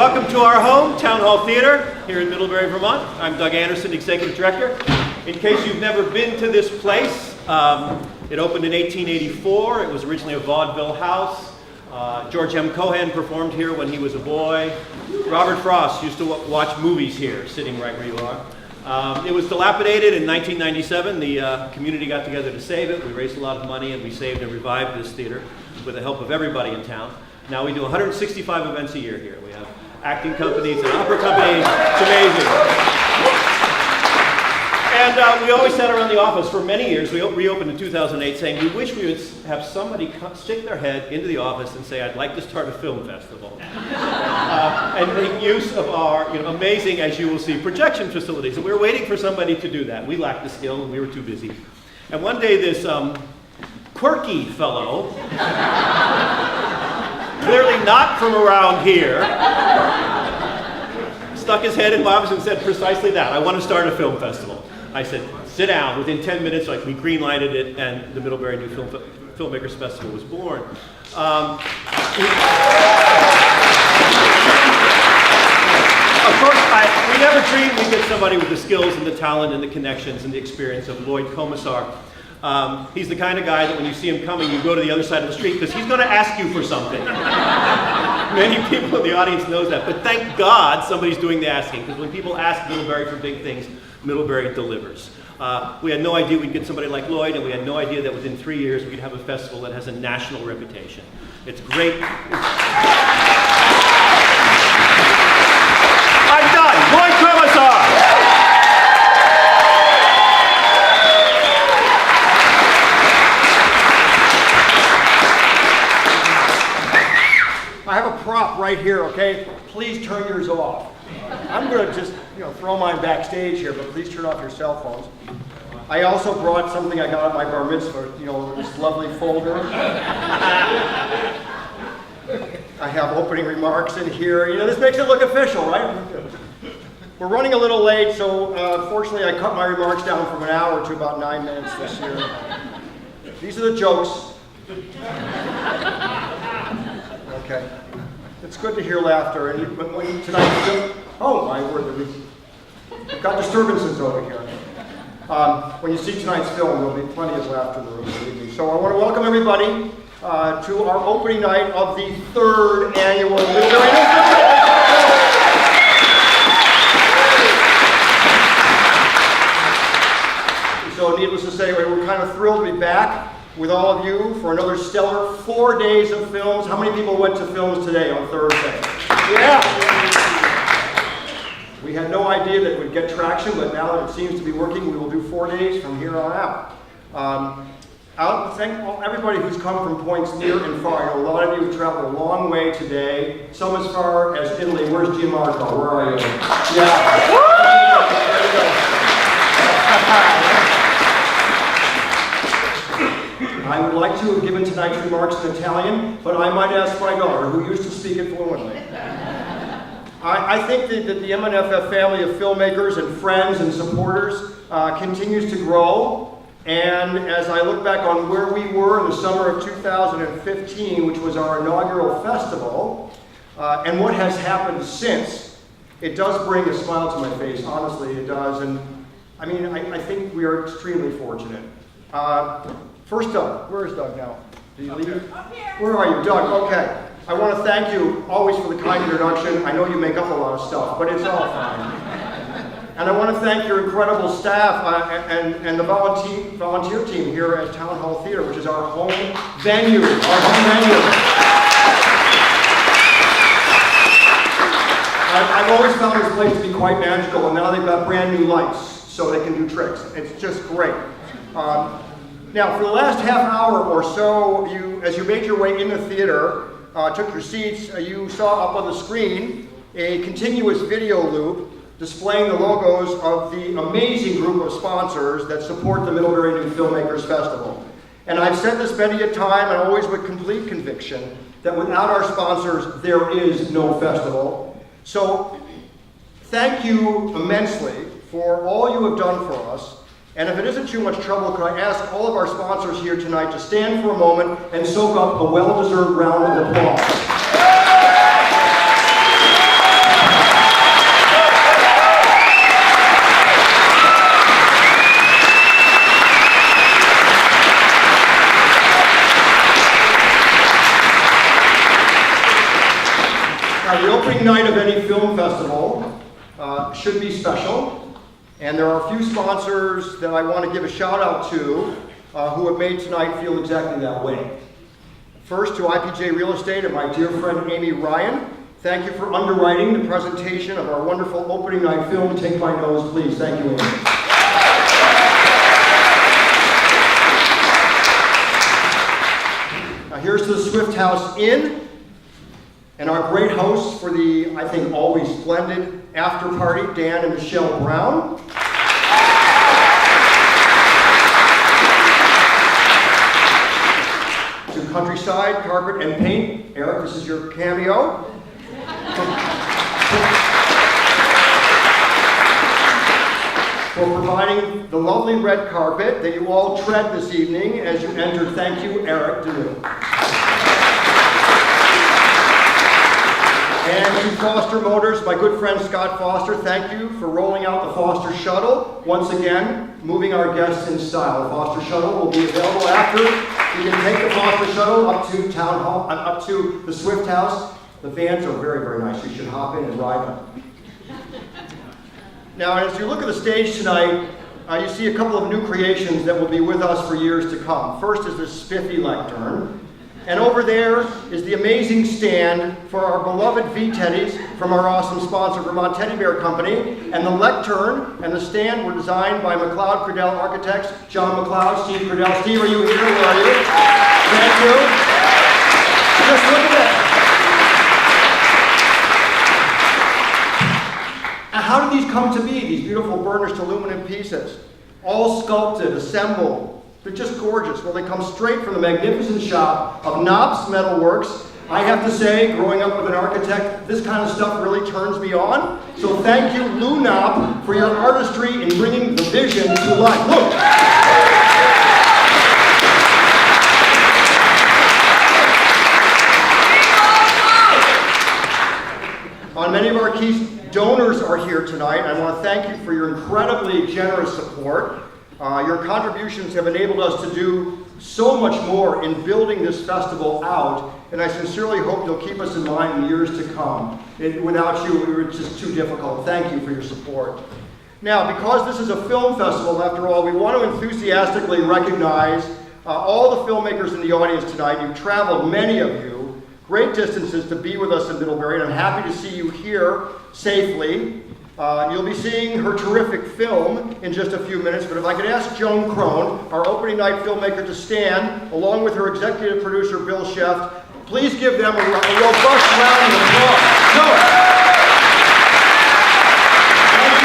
Welcome to our home, Town Hall Theater, here in Middlebury, Vermont. I'm Doug Anderson, Executive Director. In case you've never been to this place, it opened in 1884. It was originally a vaudeville house. George M. Cohan performed here when he was a boy. Robert Frost used to watch movies here, sitting right where you are. It was dilapidated in 1997. The community got together to save it. We raised a lot of money and we saved and revived this theater with the help of everybody in town. Now we do 165 events a year here. We have acting companies and opera companies. It's amazing. And we always sat around the office for many years. We reopened in 2008 saying we wish we would have somebody stick their head into the office and say, I'd like to start a film festival. And make use of our amazing, as you will see, projection facilities. And we were waiting for somebody to do that. We lacked the skill and we were too busy. And one day this quirky fellow, clearly not from around here, stuck his head in my office and said precisely that. I want to start a film festival. I said, sit down. Within 10 minutes, we green-lighted it, and the Middlebury New Filmmakers Festival was born. Of course, we never dreamed we'd get somebody with the skills and the talent and the connections and the experience of Lloyd Komesar. He's the kind of guy that when you see him coming, you go to the other side of the street because he's going to ask you for something. Many people in the audience knows that, but thank God somebody's doing the asking, because when people ask Middlebury for big things, Middlebury delivers. We had no idea we'd get somebody like Lloyd, and we had no idea that within 3 years we'd have a festival that has a national reputation. It's great. I'm done. Lloyd Komesar. I have a prop right here, okay? Please turn yours off. I'm going to just, throw mine backstage here, but please turn off your cell phones. I also brought something I got at my bar mitzvah, this lovely folder. I have opening remarks in here. This makes it look official, right? We're running a little late, so fortunately I cut my remarks down from an hour to about 9 minutes this year. These are the jokes. Okay. It's good to hear laughter, and tonight, oh my word, we've got disturbances over here. When you see tonight's film, there'll be plenty of laughter in the room, believe me. So I want to welcome everybody to our opening night of the 3rd annual Middlebury New Filmmakers. So needless to say, we're kind of thrilled to be back with all of you for another stellar 4 days of films. How many people went to films today on Thursday? Yeah! We had no idea that it would get traction, but now that it seems to be working, we will do 4 days from here on out. I want to thank everybody who's come from points near and far. I know a lot of you have traveled a long way today, some as far as Italy. Where's Gianmarco? Where are you? Yeah. There you go. I would like to have given tonight's remarks in Italian, but I might ask my daughter, who used to speak it fluently. I think that the MNFF family of filmmakers and friends and supporters continues to grow. And as I look back on where we were in the summer of 2015, which was our inaugural festival, and what has happened since, it does bring a smile to my face, honestly, it does. And I mean, I think we are extremely fortunate. First, Doug. Where is Doug now? Did you leave? Up here. Where are you, Doug? Okay. I want to thank you always for the kind introduction. I know you make up a lot of stuff, but it's all fine. And I want to thank your incredible staff and the volunteer team here at Town Hall Theater, which is our home venue. I've always found this place to be quite magical, and now they've got brand new lights, so they can do tricks. It's just great. Now, for the last half hour or so, as you made your way in the theater, took your seats, you saw up on the screen a continuous video loop displaying the logos of the amazing group of sponsors that support the Middlebury New Filmmakers Festival. And I've said this many a time, and always with complete conviction, that without our sponsors, there is no festival. So, thank you immensely for all you have done for us. And if it isn't too much trouble, could I ask all of our sponsors here tonight to stand for a moment and soak up a well-deserved round of applause. opening night of any film festival should be special, and there are a few sponsors that I want to give a shout out to who have made tonight feel exactly that way. First, to IPJ Real Estate and my dear friend Amy Ryan. Thank you for underwriting the presentation of our wonderful opening night film, Take My Nose, Please. Thank you, Amy. Now here's to the Swift House Inn and our great hosts for the, I think, always splendid after party, Dan and Michelle Brown. To Countryside Carpet and Paint. Eric, this is your cameo. For providing the lovely red carpet that you all tread this evening as you enter. Thank you, Eric Deneau. And to Foster Motors, my good friend Scott Foster, thank you for rolling out the Foster Shuttle. Once again, moving our guests in style. The Foster Shuttle will be available after. You can take the Foster Shuttle up to Town Hall, up to the Swift House. The vans are very, very nice. You should hop in and ride them. Now, as you look at the stage tonight, you see a couple of new creations that will be with us for years to come. First is this spiffy lectern. And over there is the amazing stand for our beloved V-Teddies from our awesome sponsor, Vermont Teddy Bear Company. And the lectern and the stand were designed by McLeod Credell Architects, John McLeod, Steve Credell. Steve, are you here? Where are you? Thank you. Just look at that. How do these come to be, these beautiful burnished aluminum pieces? All sculpted, assembled. They're just gorgeous. Well, they come straight from the magnificent shop of Knops Metalworks. I have to say, growing up with an architect, this kind of stuff really turns me on. So thank you, Lou Knopp, for your artistry in bringing the vision to life. Look. Many of our key donors are here tonight. I want to thank you for your incredibly generous support. Your contributions have enabled us to do so much more in building this festival out, and I sincerely hope you'll keep us in mind in years to come. Without you, it was just too difficult. Thank you for your support. Now, because this is a film festival, after all, we want to enthusiastically recognize all the filmmakers in the audience tonight. You've traveled, many of you, great distances to be with us in Middlebury, and I'm happy to see you here safely. You'll be seeing her terrific film in just a few minutes, but if I could ask Joan Crone, our opening night filmmaker, to stand, along with her executive producer, Bill Sheft. Please give them a robust round of applause. Joan. Thank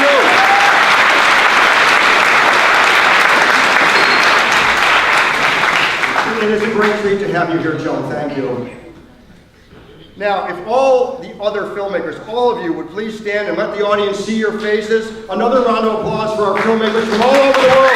you. It is a great treat to have you here, Joan. Thank you. Now, if all the other filmmakers, all of you, would please stand and let the audience see your faces. Another round of applause for our filmmakers from all over the world.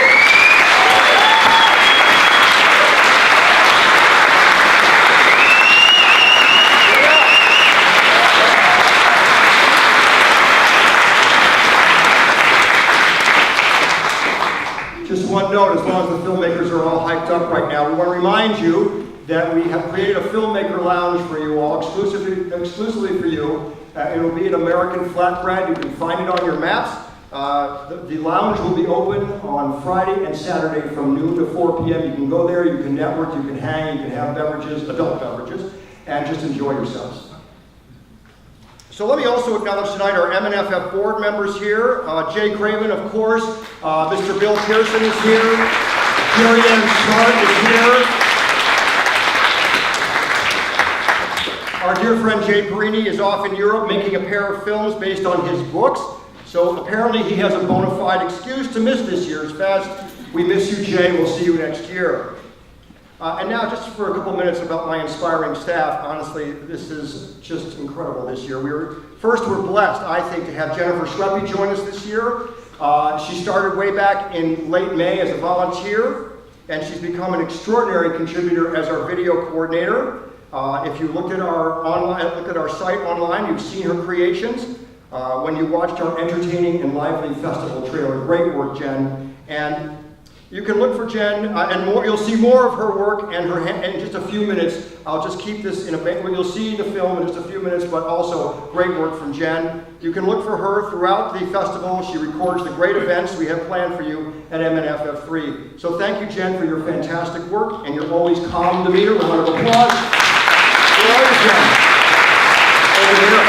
Just one note, as long as the filmmakers are all hyped up right now, we want to remind you that we have created a filmmaker lounge for you all, exclusively for you. It will be an American flatbread. You can find it on your maps. The lounge will be open on Friday and Saturday from noon to 4 p.m. You can go there, you can network, you can hang, you can have beverages, adult beverages, and just enjoy yourselves. So let me also acknowledge tonight our MNFF board members here. Jay Craven, of course. Mr. Bill Pearson is here. Carrie Ann Smart is here. Our dear friend Jay Perini is off in Europe making a pair of films based on his books. So apparently he has a bona fide excuse to miss this year's fest. We miss you, Jay. We'll see you next year. And now, just for a couple minutes about my inspiring staff. Honestly, this is just incredible this year. We're blessed, I think, to have Jennifer Schreppe join us this year. She started way back in late May as a volunteer, and she's become an extraordinary contributor as our video coordinator. If you look at our site online, you've seen her creations. When you watched our entertaining and lively festival trailer, great work, Jen. And You can look for Jen, and more. You'll see more of her work and in just a few minutes. I'll just keep this in a bit. You'll see the film in just a few minutes, but also great work from Jen. You can look for her throughout the festival. She records the great events we have planned for you at MNFF3. So thank you, Jen, for your fantastic work, and you're always calm to meet her. A round of applause. Where are you, Jen? Over here.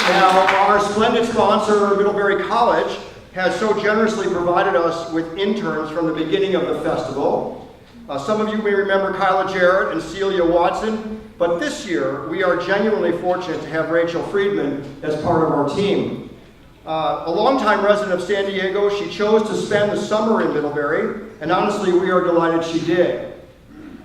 Now, our splendid sponsor, Middlebury College, has so generously provided us with interns from the beginning of the festival. Some of you may remember Kyla Jarrett and Celia Watson, but this year we are genuinely fortunate to have Rachel Friedman as part of our team. A longtime resident of San Diego, she chose to spend the summer in Middlebury, and honestly we are delighted she did.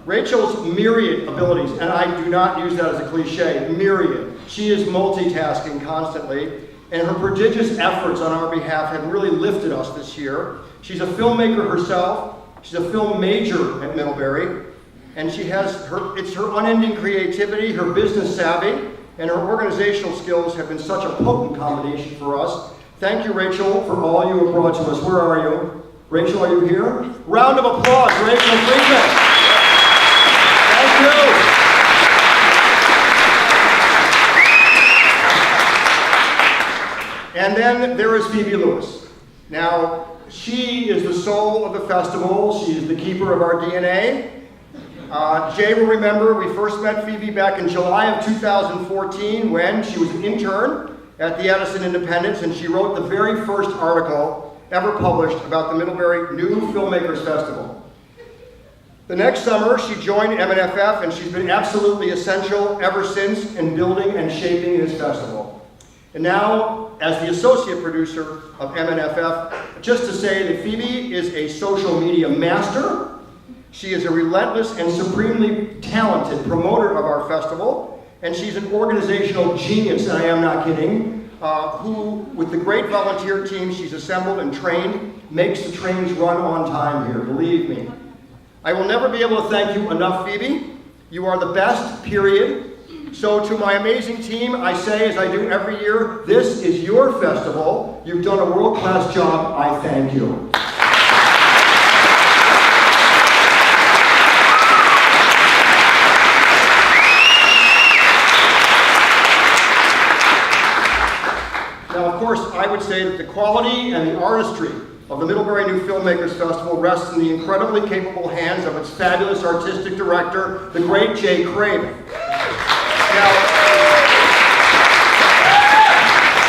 Rachel's myriad abilities, and I do not use that as a cliche, myriad. She is multitasking constantly, and her prodigious efforts on our behalf have really lifted us this year. She's a filmmaker herself. She's a film major at Middlebury, and it's her unending creativity, her business savvy, and her organizational skills have been such a potent combination for us. Thank you, Rachel, for all you have brought to us. Where are you? Rachel, are you here? Round of applause, Rachel Friedman. Thank you. And then there is Phoebe Lewis. Now, she is the soul of the festival. She is the keeper of our DNA. Jay will remember we first met Phoebe back in July of 2014 when she was an intern at the Edison Independence, and she wrote the very first article ever published about the Middlebury New Filmmakers Festival. The next summer, she joined MNFF, and she's been absolutely essential ever since in building and shaping this festival. And now, as the associate producer of MNFF, just to say that Phoebe is a social media master. She is a relentless and supremely talented promoter of our festival, and she's an organizational genius, and I am not kidding, who, with the great volunteer team she's assembled and trained, makes the trains run on time here, believe me. I will never be able to thank you enough, Phoebe. You are the best, period. So to my amazing team, I say, as I do every year, this is your festival. You've done a world-class job. I thank you. Now, of course, I would say that the quality and the artistry of the Middlebury New Filmmakers Festival rests in the incredibly capable hands of its fabulous artistic director, the great Jay Craven. Now,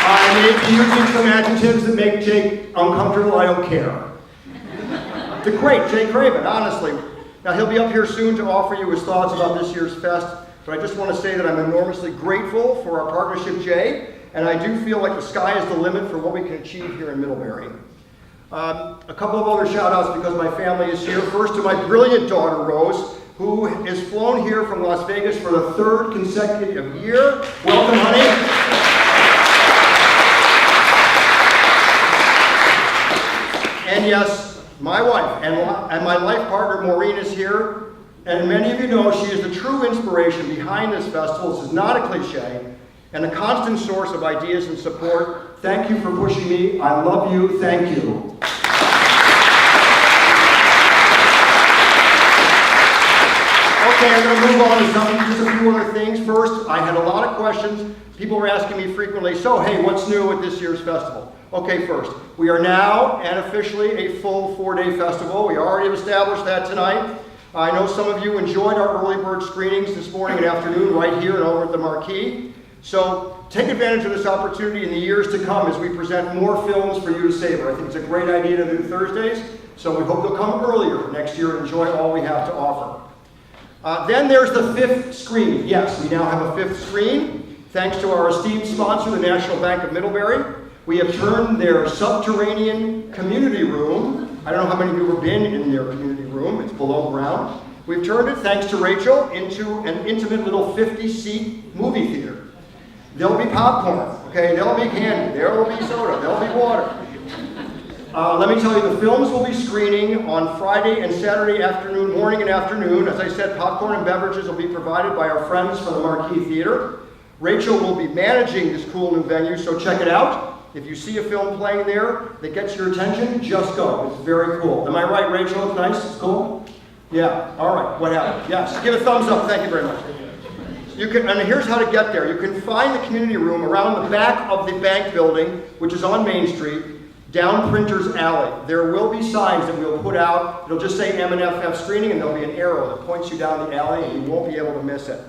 I may be using some adjectives that make Jake uncomfortable, I don't care. The great Jay Craven, honestly. Now, he'll be up here soon to offer you his thoughts about this year's fest, but I just want to say that I'm enormously grateful for our partnership, Jay, and I do feel like the sky is the limit for what we can achieve here in Middlebury. A couple of other shout-outs because my family is here. First to my brilliant daughter, Rose, who is flown here from Las Vegas for the third consecutive year. Welcome, honey. And yes, my wife and my life partner, Maureen, is here. And many of you know she is the true inspiration behind this festival. This is not a cliche, and a constant source of ideas and support. Thank you for pushing me. I love you. Thank you. Okay, I'm going to move on to just a few other things. First, I had a lot of questions. People were asking me frequently, so hey, what's new at this year's festival? Okay, first, we are now and officially a full 4-day festival. We already established that tonight. I know some of you enjoyed our early bird screenings this morning and afternoon right here and over at the marquee. So take advantage of this opportunity in the years to come as we present more films for you to savor. I think it's a great idea to do Thursdays, so we hope you'll come earlier next year and enjoy all we have to offer. Then there's the 5th screen. Yes, we now have a 5th screen. Thanks to our esteemed sponsor, the National Bank of Middlebury. We have turned their subterranean community room, I don't know how many of you have ever been in their community room, it's below ground. We've turned it, thanks to Rachel, into an intimate little 50-seat movie theater. There'll be popcorn, okay, there'll be candy, there will be soda, there'll be water. Let me tell you, the films will be screening on Friday and Saturday afternoon, morning and afternoon. As I said, popcorn and beverages will be provided by our friends from the Marquee Theater. Rachel will be managing this cool new venue, so check it out. If you see a film playing there that gets your attention, just go. It's very cool. Am I right, Rachel? It's nice? It's cool? Yeah. All right. What happened? Yes. Give a thumbs up. Thank you very much. And here's how to get there. You can find the community room around the back of the bank building, which is on Main Street, down Printers Alley. There will be signs that we'll put out. It'll just say MNFF screening, and there'll be an arrow that points you down the alley, and you won't be able to miss it.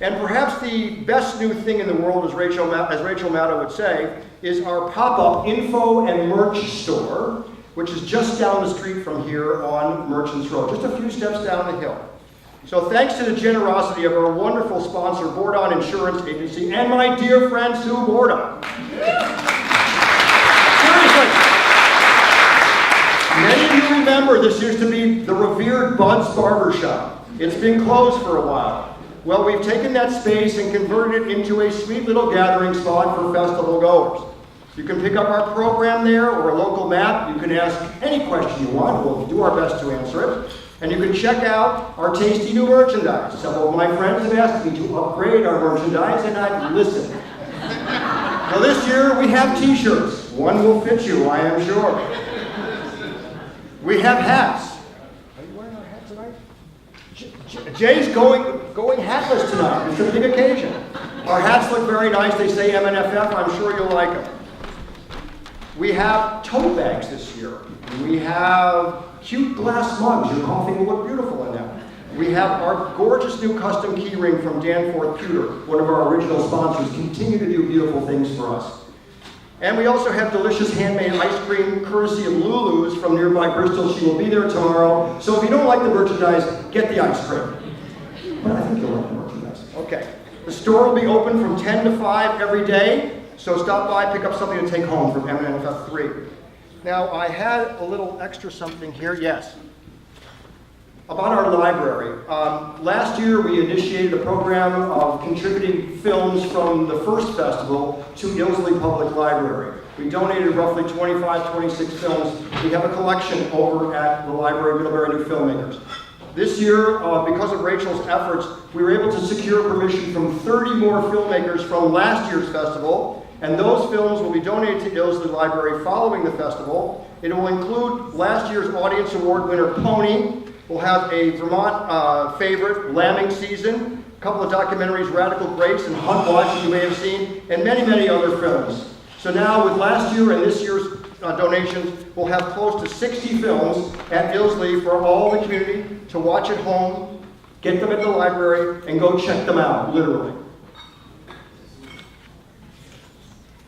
And perhaps the best new thing in the world, as Rachel Maddow would say, is our pop-up info and merch store, which is just down the street from here on Merchants Road, just a few steps down the hill. So thanks to the generosity of our wonderful sponsor, Bordon Insurance Agency, and my dear friend, Sue Bordon. Seriously. Many of you remember this used to be the revered Bud's Barber Shop. It's been closed for a while. Well, we've taken that space and converted it into a sweet little gathering spot for festival goers. You can pick up our program there or a local map. You can ask any question you want. We'll do our best to answer it. And you can check out our tasty new merchandise. Several of my friends have asked me to upgrade our merchandise, and I've listened. Now this year we have t-shirts. One will fit you, I am sure. We have hats. Are you wearing our hat tonight? Jay's going hatless tonight. It's a big occasion. Our hats look very nice. They say MNFF. I'm sure you'll like them. We have tote bags this year. We have cute glass mugs. Your coffee will look beautiful in them. We have our gorgeous new custom key ring from Danforth Pewter, one of our original sponsors, continue to do beautiful things for us. And we also have delicious handmade ice cream, courtesy of Lulu's from nearby Bristol. She will be there tomorrow. So if you don't like the merchandise, get the ice cream. But I think you'll like the merchandise. Okay. The store will be open from 10 to 5 every day. So stop by, pick up something to take home from MNFF 3. Now, I had a little extra something here. Yes. About our library. Last year, we initiated a program of contributing films from the first festival to Ilsley Public Library. We donated roughly 25, 26 films. We have a collection over at the library, Middlebury New Filmmakers. This year, because of Rachel's efforts, we were able to secure permission from 30 more filmmakers from last year's festival, and those films will be donated to Ilsley Library following the festival. It will include last year's Audience Award winner, Pony. We'll have a Vermont favorite, Lambing Season, a couple of documentaries, Radical Grace and Hunt Watch, that you may have seen, and many, many other films. So now, with last year and this year's donations, we'll have close to 60 films at Ilsley for all the community to watch at home, get them at the library, and go check them out, literally.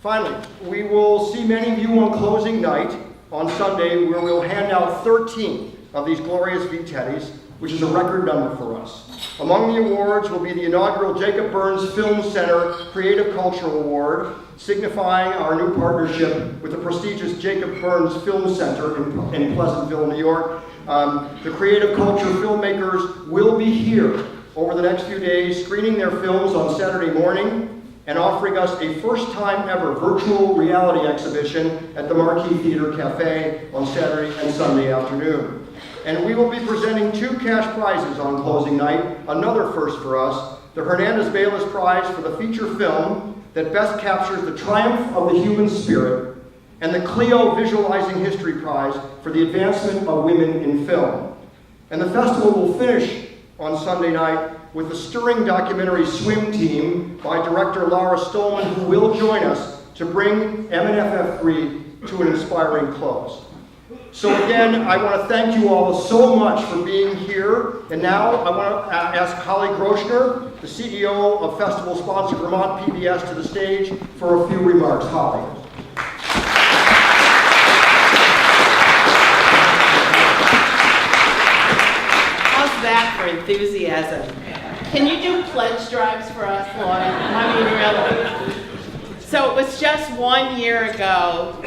Finally, we will see many of you on closing night on Sunday, where we'll hand out 13 of these glorious V-Teddies, which is a record number for us. Among the awards will be the inaugural Jacob Burns Film Center Creative Cultural Award, signifying our new partnership with the prestigious Jacob Burns Film Center in Pleasantville, New York. The creative culture filmmakers will be here over the next few days, screening their films on Saturday morning and offering us a first-time ever virtual reality exhibition at the Marquee Theater Cafe on Saturday and Sunday afternoon. And we will be presenting 2 cash prizes on closing night, another first for us, the Hernandez Bayless Prize for the feature film that best captures the triumph of the human spirit, and the Clio Visualizing History Prize for the advancement of women in film. And the festival will finish on Sunday night with the stirring documentary Swim Team by director Laura Stolman, who will join us to bring MNFF 3 to an inspiring close. So again, I want to thank you all so much for being here. And now I want to ask Holly Groschner, the CEO of festival sponsor Vermont PBS, to the stage for a few remarks. Holly. How's that for enthusiasm? Can you do pledge drives for us, Lloyd? I mean, really. So it was just 1 year ago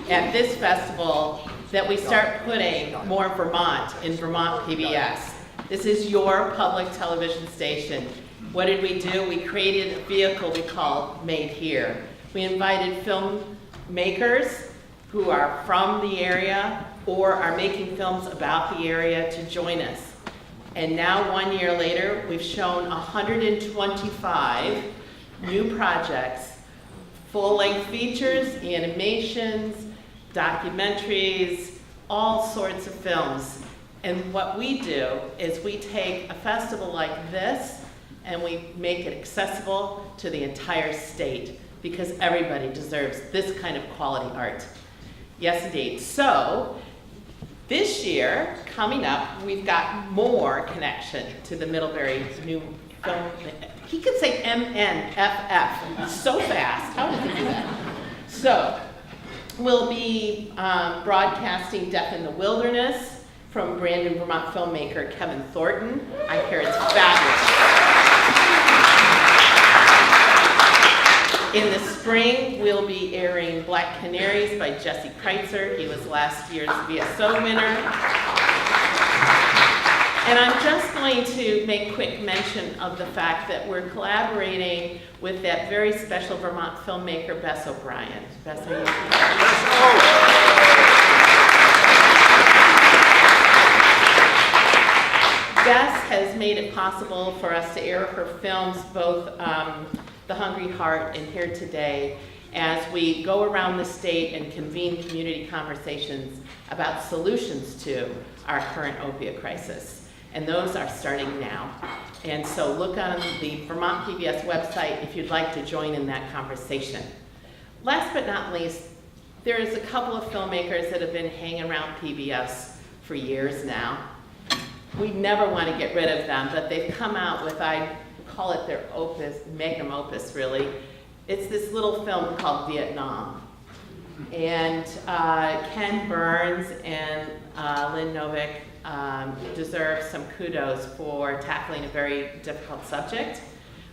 at this festival that we start putting more Vermont in Vermont PBS. This is your public television station. What did we do? We created a vehicle we called Made Here. We invited filmmakers who are from the area or are making films about the area to join us. And now 1 year later, we've shown 125 new projects full-length features, animations, documentaries, all sorts of films. And what we do is we take a festival like this and we make it accessible to the entire state, because everybody deserves this kind of quality art. Yes, indeed. So, this year, coming up, we've got more connection to the Middlebury new film. He could say MNFF so fast. How does he do that? So, we'll be broadcasting Death in the Wilderness from Brandon, Vermont filmmaker Kevin Thornton. I hear it's fabulous. In the spring, we'll be airing Black Canaries by Jesse Kreitzer. He was last year's VSO winner. And I'm just going to make quick mention of the fact that we're collaborating with that very special Vermont filmmaker, Bess O'Brien. Bess, are you here? Bess has made it possible for us to air her films, both The Hungry Heart and Here Today, as we go around the state and convene community conversations about solutions to our current opiate crisis. And those are starting now. And so look on the Vermont PBS website if you'd like to join in that conversation. Last but not least, there's a couple of filmmakers that have been hanging around PBS for years now. We never want to get rid of them, but they've come out with, I call it their opus, magnum opus really. It's this little film called Vietnam. And Ken Burns and Lynn Novick deserve some kudos for tackling a very difficult subject.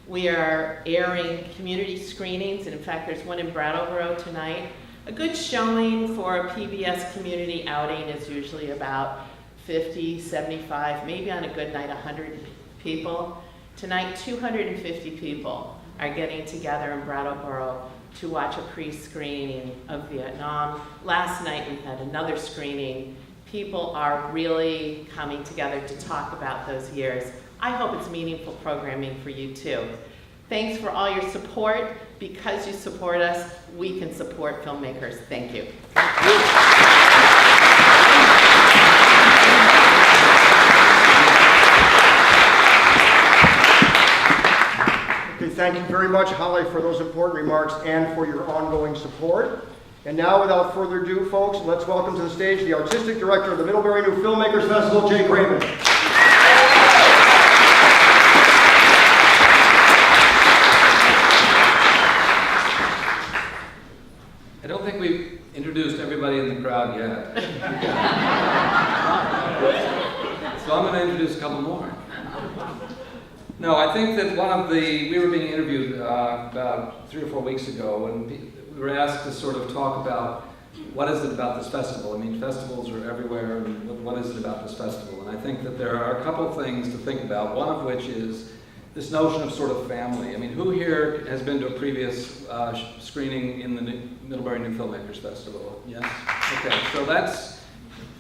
We are airing community screenings, and in fact there's one in Brattleboro tonight. A good showing for a PBS community outing is usually about 50, 75, maybe on a good night 100 people. Tonight 250 people are getting together in Brattleboro to watch a pre-screening of Vietnam. Last night we had another screening. People are really coming together to talk about those years. I hope it's meaningful programming for you too. Thanks for all your support. Because you support us, we can support filmmakers. Thank you. Thank you. Thank you very much, Holly, for those important remarks and for your ongoing support. And now, without further ado, folks, let's welcome to the stage the Artistic Director of the Middlebury New Filmmakers Festival, Jay Craven. I don't think we've introduced everybody in the crowd yet. So I'm going to introduce a couple more. No, I think that we were being interviewed about 3 or 4 weeks ago, and we were asked to sort of talk about what is it about this festival. I mean, festivals are everywhere, and what is it about this festival? And I think that there are a couple of things to think about, one of which is this notion of sort of family. I mean, who here has been to a previous screening in the Middlebury New Filmmakers Festival? Yes? Okay, so that's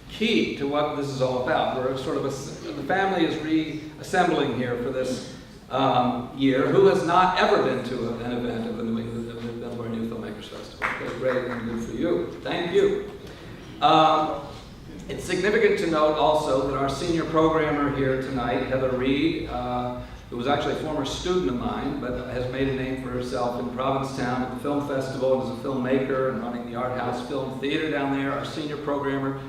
key to what this is all about. We're sort of, the family is reassembling here for this year. Who has not ever been to an event of the Middlebury New Filmmakers Festival? Okay, great, and good for you. Thank you. It's significant to note also that our senior programmer here tonight, Heather Reed, who was actually a former student of mine, but has made a name for herself in Provincetown at the Film Festival and as a filmmaker and running the Art House Film Theater down there. Our senior programmer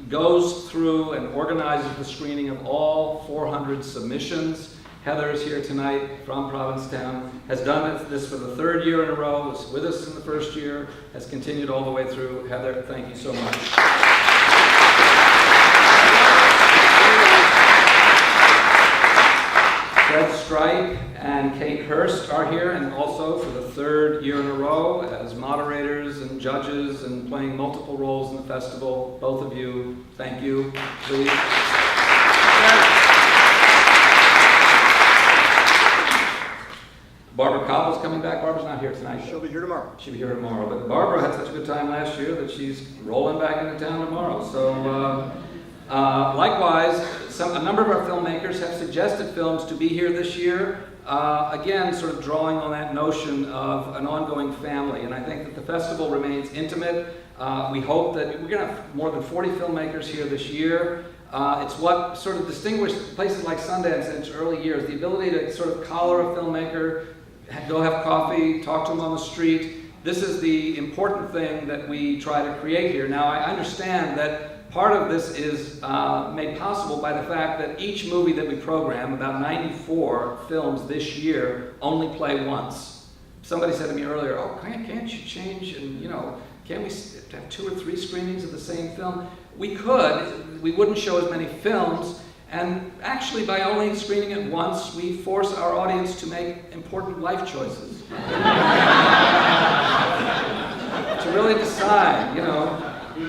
goes through and organizes the screening of all 400 submissions. Heather is here tonight from Provincetown, has done this for the 3rd year in a row, was with us in the 1st year, has continued all the way through. Heather, thank you so much. Fred Stripe and Kate Hurst are here, and also for the 3rd year in a row as moderators and judges and playing multiple roles in the festival. Both of you, thank you. Please. Barbara Cobble's coming back. Barbara's not here tonight. She'll be here tomorrow. She'll be here tomorrow. But Barbara had such a good time last year that she's rolling back into town tomorrow. So likewise, a number of our filmmakers have suggested films to be here this year. again, sort of drawing on that notion of an ongoing family. And I think that the festival remains intimate. We hope that we're going to have more than 40 filmmakers here this year. It's what sort of distinguished places like Sundance in its early years, the ability to sort of collar a filmmaker, go have coffee, talk to them on the street. This is the important thing that we try to create here. Now, I understand that part of this is made possible by the fact that each movie that we program, about 94 films this year, only play once. Somebody said to me earlier, oh, can't you change and, can't we have 2 or 3 screenings of the same film? We could. We wouldn't show as many films. And actually, by only screening it once, we force our audience to make important life choices. To really decide,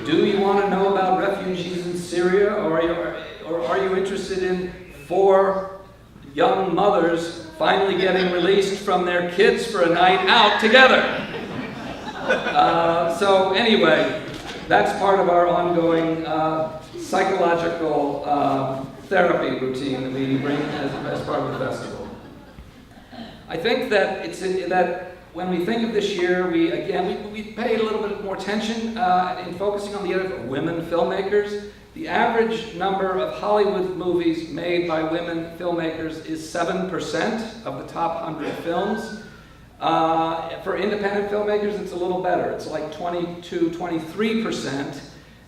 do you want to know about refugees in Syria, or are you interested in 4 young mothers finally getting released from their kids for a night out together? So anyway, that's part of our ongoing psychological therapy routine that we bring as part of the festival. I think that that when we think of this year, we paid a little bit more attention in focusing on the other women filmmakers. The average number of Hollywood movies made by women filmmakers is 7% of the top 100 films. For independent filmmakers, it's a little better. It's like 22, 23%.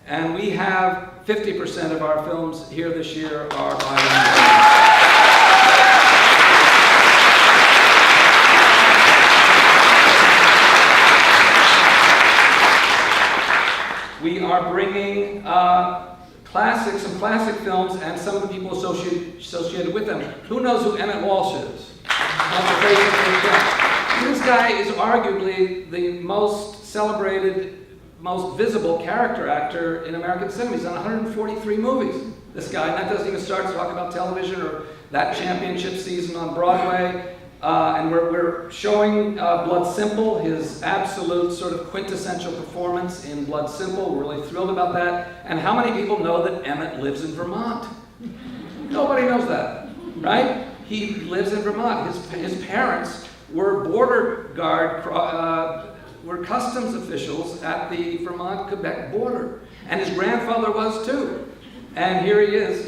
And we have 50% of our films here this year are by women. We are bringing some classic films and some of the people associated with them. Who knows who Emmett Walsh is? This guy is arguably the most celebrated, most visible character actor in American cinema. He's done 143 movies, this guy, and that doesn't even start to talk about television or that championship season on Broadway. And we're showing Blood Simple, his absolute sort of quintessential performance in Blood Simple. We're really thrilled about that. And how many people know that Emmett lives in Vermont? Nobody knows that, right? He lives in Vermont. His parents were border guard, were customs officials at the Vermont-Quebec border. And his grandfather was too. And here he is,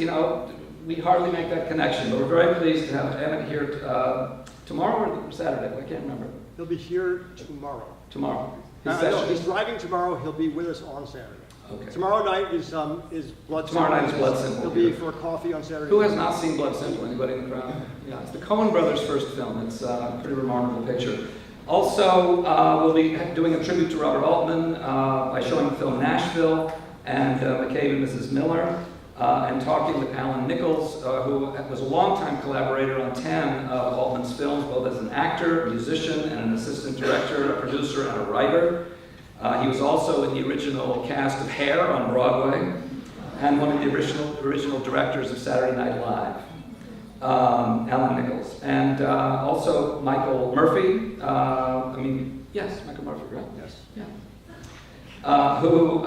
we hardly make that connection, but we're very pleased to have Emmett here tomorrow or Saturday, I can't remember. He'll be here tomorrow. Tomorrow. No, he's driving tomorrow. He'll be with us on Saturday. Okay. Tomorrow night is Blood Simple. Tomorrow night is Blood Simple. He'll be for coffee on Saturday. Who has not seen Blood Simple? Anybody in the crowd? Yeah, it's the Coen brothers' first film. It's a pretty remarkable picture. Also, we'll be doing a tribute to Robert Altman by showing the film Nashville and McCabe and Mrs. Miller, and talking with Alan Nichols, who was a longtime collaborator on 10 of Altman's films, both as an actor, a musician, and an assistant director, a producer, and a writer. He was also in the original cast of Hair on Broadway, and one of the original directors of Saturday Night Live, Alan Nichols. And also Michael Murphy, Michael Murphy, right? Yes. Yeah. Who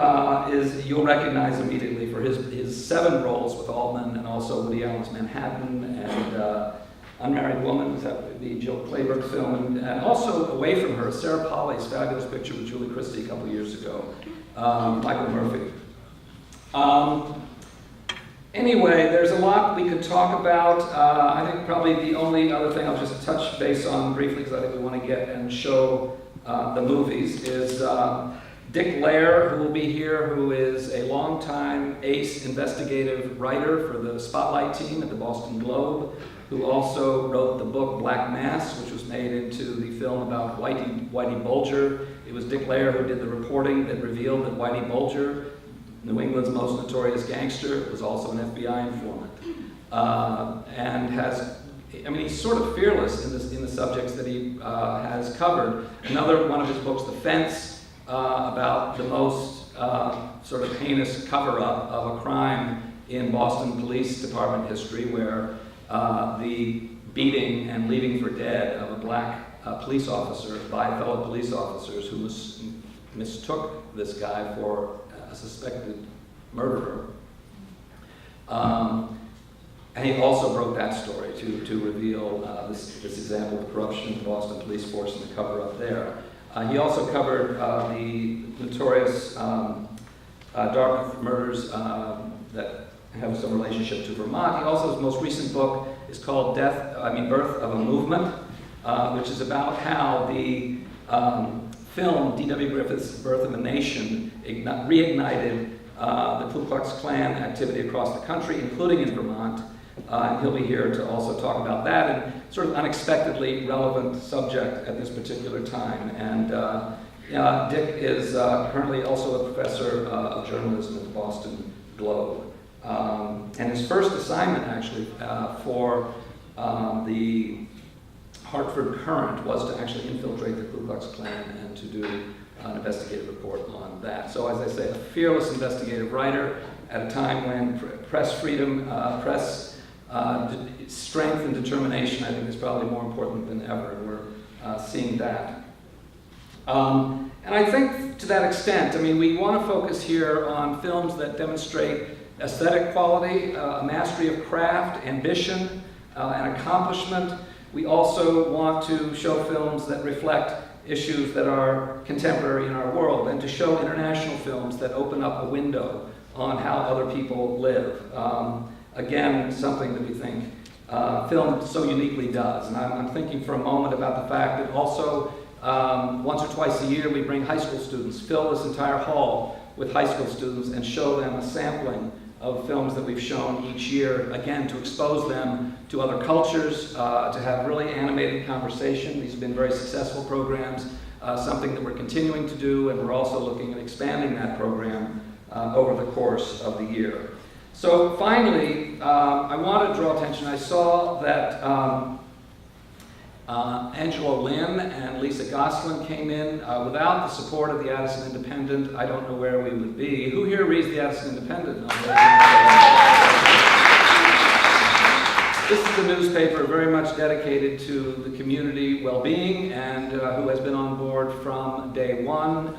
you'll recognize immediately for his 7 roles with Altman, and also Woody Allen's Manhattan, and Unmarried Woman, the Jill Clayburgh film, and also Away From Her, Sarah Polley's fabulous picture with Julie Christie a couple years ago, Michael Murphy. Anyway, there's a lot we could talk about. I think probably the only other thing I'll just touch base on briefly, because I think we want to get and show the movies, is Dick Lair, who will be here, who is a longtime ace investigative writer for the Spotlight team at the Boston Globe, who also wrote the book Black Mass, which was made into the film about Whitey Bulger. It was Dick Lair who did the reporting that revealed that Whitey Bulger, New England's most notorious gangster, was also an FBI informant. He's sort of fearless in the subjects that he has covered. Another one of his books, The Fence, about the most sort of heinous cover-up of a crime in Boston Police Department history, where the beating and leaving for dead of a black police officer by fellow police officers who mistook this guy for a suspected murderer. And he also broke that story to reveal this example of corruption in the Boston police force and the cover-up there. He also covered the notorious Dartmouth murders that have some relationship to Vermont. He also, his most recent book is called Birth of a Movement, which is about how the film D.W. Griffith's Birth of a Nation reignited the Ku Klux Klan activity across the country, including in Vermont. And he'll be here to also talk about that, and sort of unexpectedly relevant subject at this particular time. And Dick is currently also a professor of journalism at the Boston Globe. And his first assignment, actually, for the Hartford Current was to actually infiltrate the Ku Klux Klan and to do an investigative report on that. So, as I say, a fearless investigative writer at a time when press freedom, strength and determination, I think, is probably more important than ever, and we're seeing that. And I think to that extent, I mean, we want to focus here on films that demonstrate aesthetic quality, a mastery of craft, ambition, and accomplishment. We also want to show films that reflect issues that are contemporary in our world, and to show international films that open up a window on how other people live. Again, something that we think film so uniquely does. And I'm thinking for a moment about the fact that also once or twice a year we bring high school students, fill this entire hall with high school students and show them a sampling of films that we've shown each year, again, to expose them to other cultures, to have really animated conversation. These have been very successful programs, something that we're continuing to do, and we're also looking at expanding that program over the course of the year. So finally, I want to draw attention. I saw that Angela Lynn and Lisa Gosselin came in. Without the support of the Addison Independent, I don't know where we would be. Who here reads the Addison Independent? This is a newspaper very much dedicated to the community well-being, and who has been on board from day one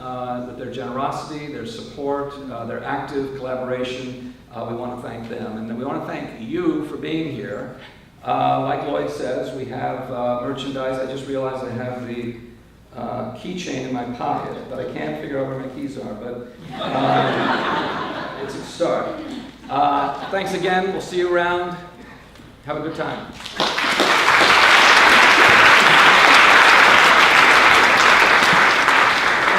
with their generosity, their support, their active collaboration. We want to thank them, and then we want to thank you for being here. Like Lloyd says, we have merchandise. I just realized I have the keychain in my pocket, but I can't figure out where my keys are, but it's a start. Thanks again. We'll see you around. Have a good time.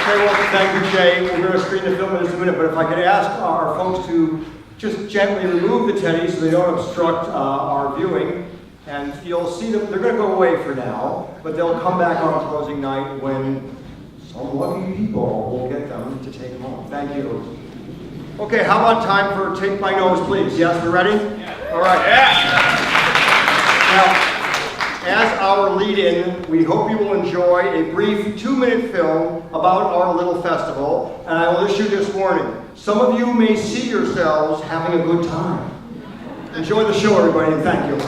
Okay, well, thank you, Jay. We're going to screen the film in just a minute, but if I could ask our folks to just gently remove the teddies so they don't obstruct our viewing. And you'll see them, they're going to go away for now, but they'll come back on closing night when some lucky people will get them to take them home. Thank you. Okay, how about time for Take My Nose, please? Yes, we're ready? Yeah. All right. Yeah. Now, as our lead-in, we hope you will enjoy a brief 2-minute film about our little festival, and I will issue this warning. Some of you may see yourselves having a good time. Enjoy the show, everybody, and thank you.